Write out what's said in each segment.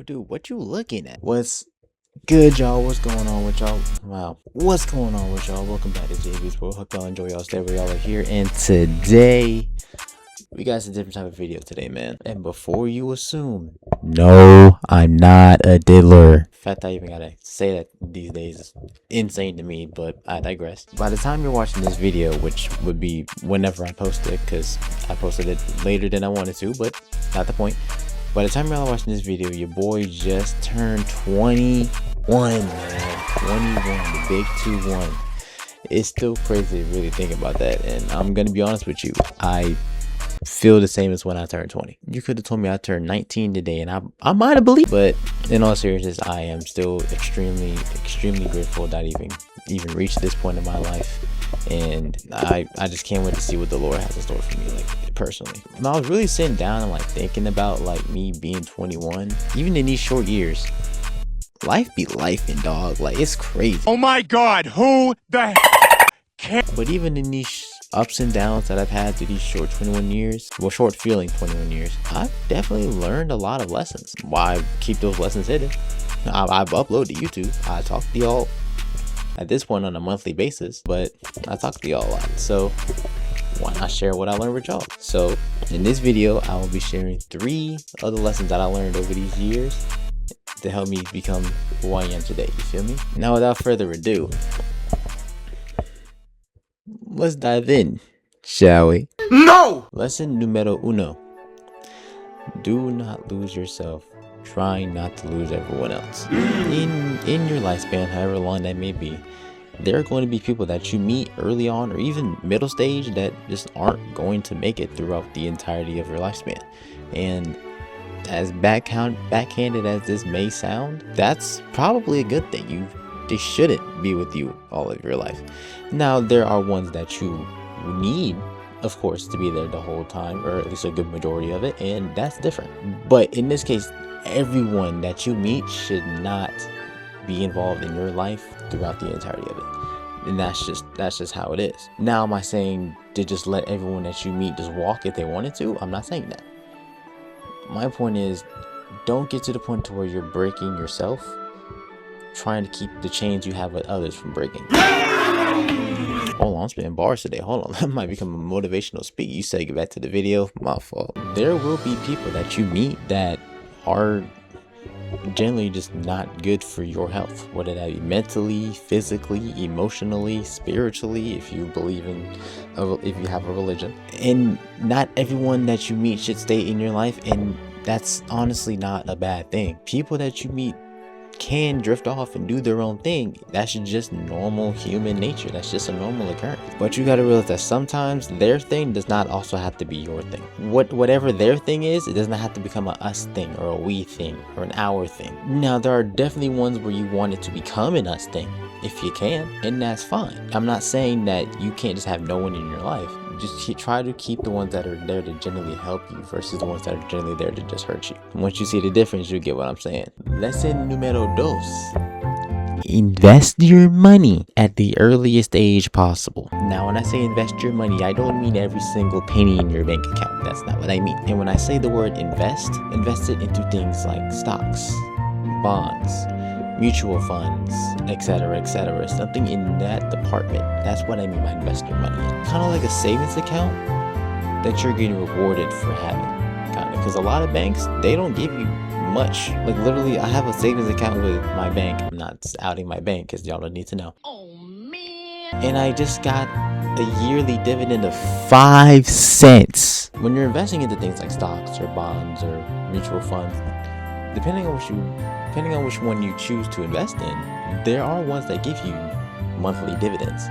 dude, what you looking at? What's good, y'all? What's going on with y'all? Wow, what's going on with y'all? Welcome back to JB's World. Hope y'all enjoy y'all stay where y'all are here. And today, we got a different type of video today, man. And before you assume, no, I'm not a diddler. The fact that I even gotta say that these days is insane to me, but I digress. By the time you're watching this video, which would be whenever I post it, because I posted it later than I wanted to, but not the point. By the time y'all are watching this video, your boy just turned 21, man. 21, the big 2-1. It's still crazy to really think about that, and I'm gonna be honest with you, I feel the same as when I turned 20. You could have told me I turned 19 today and I might have believed, but in all seriousness, I am still extremely grateful that I even reached this point in my life. And I just can't wait to see what the Lord has in store for me, like, personally. And I was really sitting down and like thinking about like me being 21, even in these short years. Life be lifing, dog. Like, it's crazy. Oh my God, who the heck? But even in these ups and downs that I've had through these short 21 years, well, short feeling 21 years, I've definitely learned a lot of lessons. Why keep those lessons hidden? I've uploaded to YouTube. I talk to y'all at this point on a monthly basis, but I talk to y'all a lot. So why not share what I learned with y'all? So in this video, I will be sharing 3 of the lessons that I learned over these years to help me become who I am today. You feel me? Now, without further ado, let's dive in, shall we? No! Lesson numero 1. Do not lose yourself trying not to lose everyone else. In your lifespan, however long that may be, there are going to be people that you meet early on or even middle stage that just aren't going to make it throughout the entirety of your lifespan. And as backhanded as this may sound, that's probably a good thing. They shouldn't be with you all of your life. Now, there are ones that you need, of course, to be there the whole time, or at least a good majority of it, and that's different. But in this case, everyone that you meet should not be involved in your life throughout the entirety of it. And that's just how it is. Now, am I saying to just let everyone that you meet just walk if they wanted to? I'm not saying that. My point is, don't get to the point to where you're breaking yourself trying to keep the chains you have with others from breaking. Hold on, I'm spitting bars today. Hold on, that might become a motivational speak. You say get back to the video, my fault. There will be people that you meet that are generally just not good for your health, whether that be mentally, physically, emotionally, spiritually, if you believe in if you have a religion. And not everyone that you meet should stay in your life, and that's honestly not a bad thing. People that you meet can drift off and do their own thing. That's just normal human nature. That's just a normal occurrence. But you got to realize that sometimes their thing does not also have to be your thing. Whatever their thing is, it doesn't have to become a us thing or a we thing or an our thing. Now, there are definitely ones where you want it to become an us thing if you can, and that's fine. I'm not saying that you can't just have no one in your life. Just try to keep the ones that are there to genuinely help you versus the ones that are generally there to just hurt you. Once you see the difference, you get what I'm saying. Lesson numero 2. Invest your money at the earliest age possible. Now, when I say invest your money, I don't mean every single penny in your bank account. That's not what I mean. And when I say the word invest it into things like stocks, bonds, mutual funds, etc., something in that department. That's what I mean by invest your money. Kind of like a savings account that you're getting rewarded for having, kind of, because a lot of banks, they don't give you much. Like, literally, I have a savings account with my bank. I'm not outing my bank because y'all don't need to know. Oh man. And I just got a yearly dividend of 5 cents. When you're investing into things like stocks or bonds or mutual funds, depending on which one you choose to invest in, there are ones that give you monthly dividends.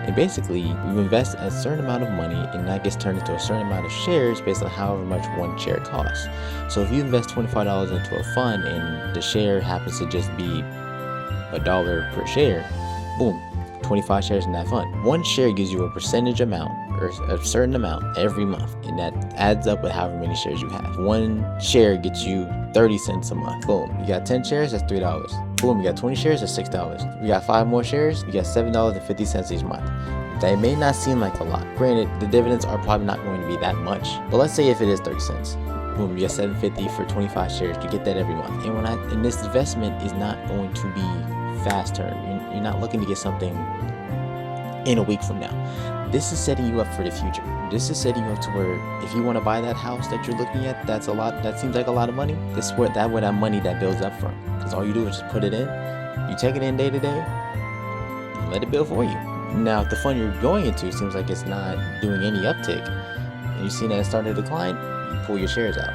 And basically, you invest a certain amount of money, and that gets turned into a certain amount of shares based on however much one share costs. So if you invest $25 into a fund and the share happens to just be $1 per share, boom, 25 shares in that fund. One share gives you a percentage amount or a certain amount every month, and that adds up with however many shares you have. One share gets you 30 cents a month. Boom, you got 10 shares, that's $3. Boom, you got 20 shares, that's $6. You got 5 more shares, you got $7.50 each month. That may not seem like a lot. Granted, the dividends are probably not going to be that much, but let's say if it is 30 cents. Boom, you get $7.50 for 25 shares. You get that every month. And this investment is not going to be fast turn. You're not looking to get something in a week from now. This is setting you up for the future. This is setting you up to where if you want to buy that house that you're looking at, that seems like a lot of money. This is where that money that builds up from. Because all you do is just put it in. You take it in day to day. You let it build for you. Now, if the fund you're going into seems like it's not doing any uptick, and you see that it's starting to decline, you pull your shares out.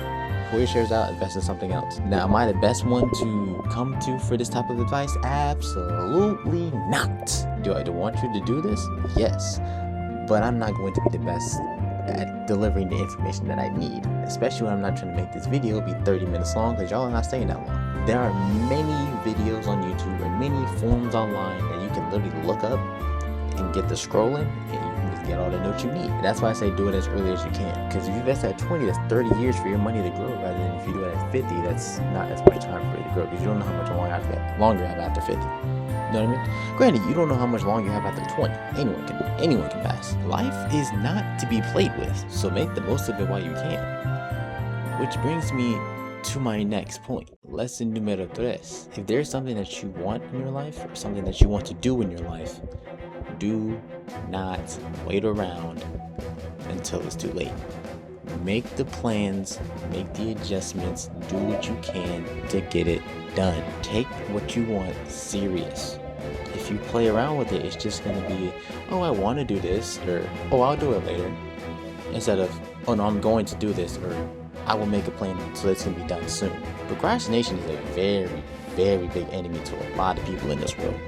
Pull your shares out, invest in something else. Now, am I the best one to come to for this type of advice? Absolutely not. Do I want you to do this? Yes. But I'm not going to be the best at delivering the information that I need, especially when I'm not trying to make this video be 30 minutes long, because y'all are not staying that long. There are many videos on YouTube and many forums online that you can literally look up and get the scrolling, and you can just get all the notes you need. And that's why I say do it as early as you can, because if you invest at 20, that's 30 years for your money to grow, rather than if you do it at 50, that's not as much time for it to grow, because you don't know how much longer you have after 50. You know what I mean? Granted, you don't know how much longer you have after 20. Anyone can pass. Life is not to be played with, so make the most of it while you can. Which brings me to my next point. Lesson numero tres. If there's something that you want in your life, or something that you want to do in your life, do not wait around until it's too late. Make the plans, make the adjustments, do what you can to get it done. Take what you want serious. If you play around with it, it's just going to be, oh, I want to do this, or oh, I'll do it later, instead of, oh no, I'm going to do this, or I will make a plan so it's going to be done soon. Procrastination is a very, very big enemy to a lot of people in this world,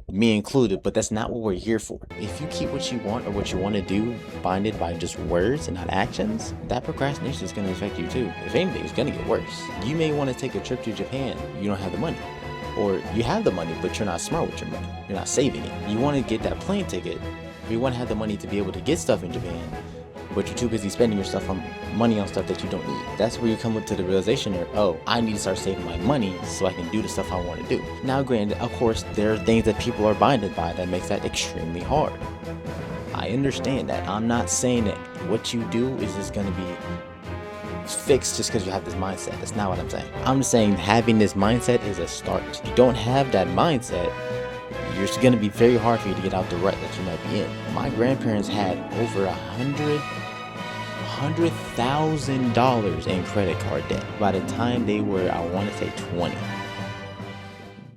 me included, but that's not what we're here for. If you keep what you want or what you want to do binded by just words and not actions, that procrastination is going to affect you too. If anything, it's going to get worse. You may want to take a trip to Japan. You don't have the money. Or you have the money, but you're not smart with your money. You're not saving it. You want to get that plane ticket. You want to have the money to be able to get stuff in Japan, but you're too busy spending your money on stuff that you don't need. That's where you come up to the realization that, oh, I need to start saving my money so I can do the stuff I want to do. Now, granted, of course, there are things that people are binded by that makes that extremely hard. I understand that. I'm not saying that what you do is just going to be fixed just because you have this mindset. That's not what I'm saying. I'm just saying having this mindset is a start. If you don't have that mindset, it's going to be very hard for you to get out the rut that you might be in. My grandparents had over $100,000 in credit card debt by the time they were, I want to say, 20.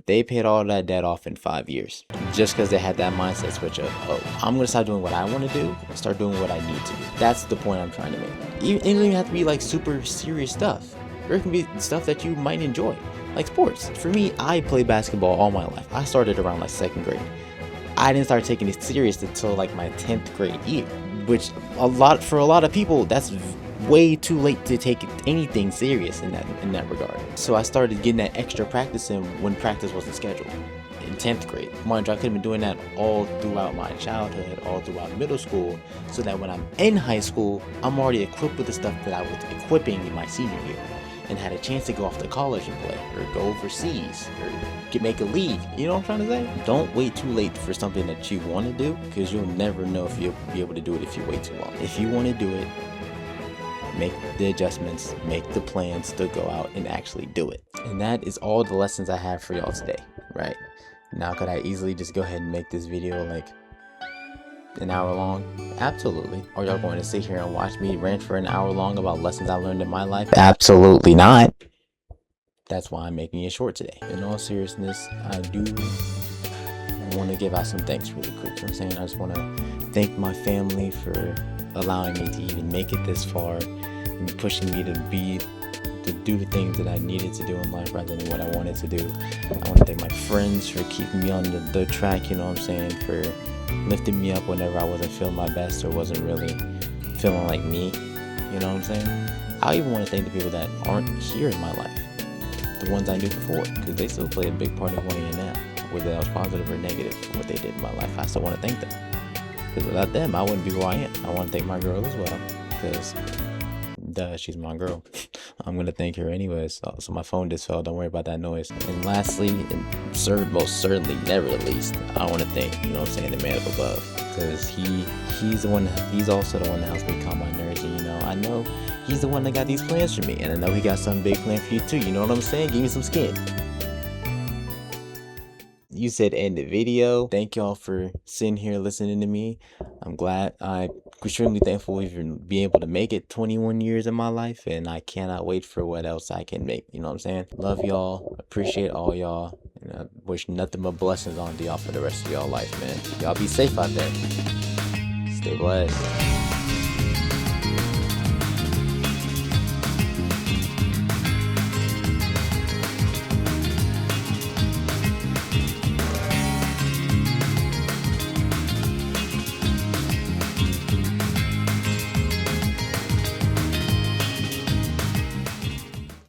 They paid all that debt off in 5 years just because they had that mindset switch of, oh, I'm going to start doing what I want to do and start doing what I need to do. That's the point I'm trying to make. It doesn't even have to be like super serious stuff. Or it can be stuff that you might enjoy, like sports. For me, I played basketball all my life. I started around like 2nd grade. I didn't start taking it serious until like my 10th grade year, which for a lot of people, that's way too late to take anything serious in that regard. So I started getting that extra practice in when practice wasn't scheduled in 10th grade. Mind you, I could have been doing that all throughout my childhood, all throughout middle school, so that when I'm in high school, I'm already equipped with the stuff that I was equipping in my senior year, and had a chance to go off to college and play, or go overseas, or make a league. You know what I'm trying to say? Don't wait too late for something that you want to do, because you'll never know if you'll be able to do it if you wait too long. If you want to do it, make the adjustments, make the plans to go out and actually do it. And that is all the lessons I have for y'all today, right? Now, could I easily just go ahead and make this video like an hour long? Absolutely. Are y'all going to sit here and watch me rant for an hour long about lessons I learned in my life? Absolutely not. That's why I'm making it short today. In all seriousness, I do want to give out some thanks really quick. You know what I'm saying? I just want to thank my family for allowing me to even make it this far and pushing me to do the things that I needed to do in life rather than what I wanted to do. I want to thank my friends for keeping me on the track, you know what I'm saying, for lifting me up whenever I wasn't feeling my best or wasn't really feeling like me, you know what I'm saying. I even want to thank the people that aren't here in my life, the ones I knew before, because they still play a big part of who I am now, whether that was positive or negative, what they did in my life. I still want to thank them, because without them, I wouldn't be who I am. I want to thank my girl as well, because she's my girl. I'm gonna thank her anyways. So my phone just fell. Don't worry about that noise. And lastly, and most certainly, never the least, I want to thank, you know what I'm saying, the man up above, because he's the one. He's also the one that helps me calm my nerves. And you know, I know he's the one that got these plans for me, and I know he got something big planned for you too. You know what I'm saying? Give me some skin. You said end the video. Thank y'all for sitting here listening to me. I'm glad. I'm extremely thankful even being able to make it 21 years in my life, and I cannot wait for what else I can make. You know what I'm saying? Love y'all. Appreciate all y'all. And I wish nothing but blessings on y'all for the rest of y'all life, man. Y'all be safe out there. Stay blessed.